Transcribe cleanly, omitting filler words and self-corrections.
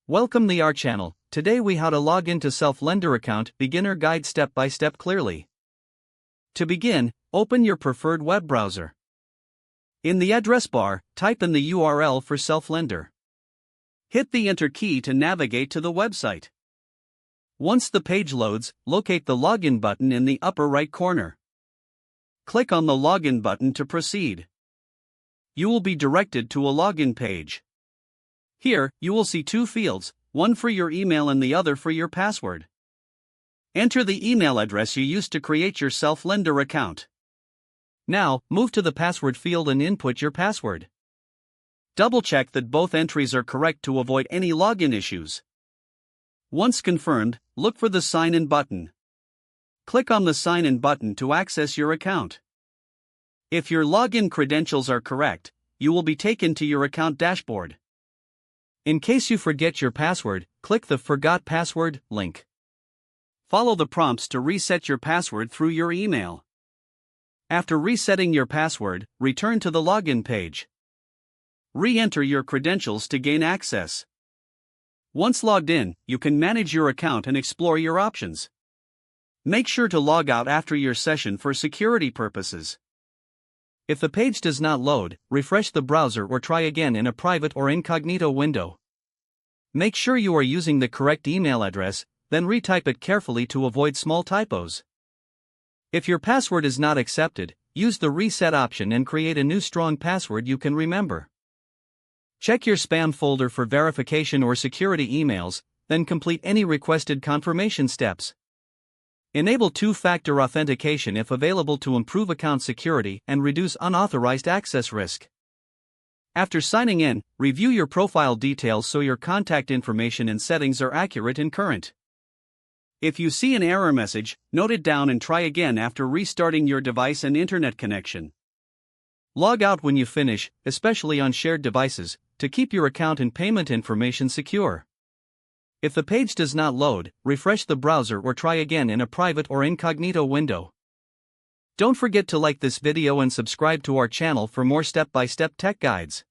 Welcome to our channel. Today we how to log into Self-Lender account beginner guide step by step clearly. To begin, open your preferred web browser. In the address bar, type in the URL for Self-Lender. Hit the enter key to navigate to the website. Once the page loads, locate the login button in the upper right corner. Click on the login button to proceed. You will be directed to a login page. Here, you will see two fields, one for your email and the other for your password. Enter the email address you used to create your Self-Lender account. Now, move to the password field and input your password. Double-check that both entries are correct to avoid any login issues. Once confirmed, look for the Sign In button. Click on the Sign In button to access your account. If your login credentials are correct, you will be taken to your account dashboard. In case you forget your password, click the Forgot Password link. Follow the prompts to reset your password through your email. After resetting your password, return to the login page. Re-enter your credentials to gain access. Once logged in, you can manage your account and explore your options. Make sure to log out after your session for security purposes. If the page does not load, refresh the browser or try again in a private or incognito window. Make sure you are using the correct email address, then retype it carefully to avoid small typos. If your password is not accepted, use the reset option and create a new strong password you can remember. Check your spam folder for verification or security emails, then complete any requested confirmation steps. Enable two-factor authentication if available to improve account security and reduce unauthorized access risk. After signing in, review your profile details so your contact information and settings are accurate and current. If you see an error message, note it down and try again after restarting your device and internet connection. Log out when you finish, especially on shared devices, to keep your account and payment information secure. If the page does not load, refresh the browser or try again in a private or incognito window. Don't forget to like this video and subscribe to our channel for more step-by-step tech guides.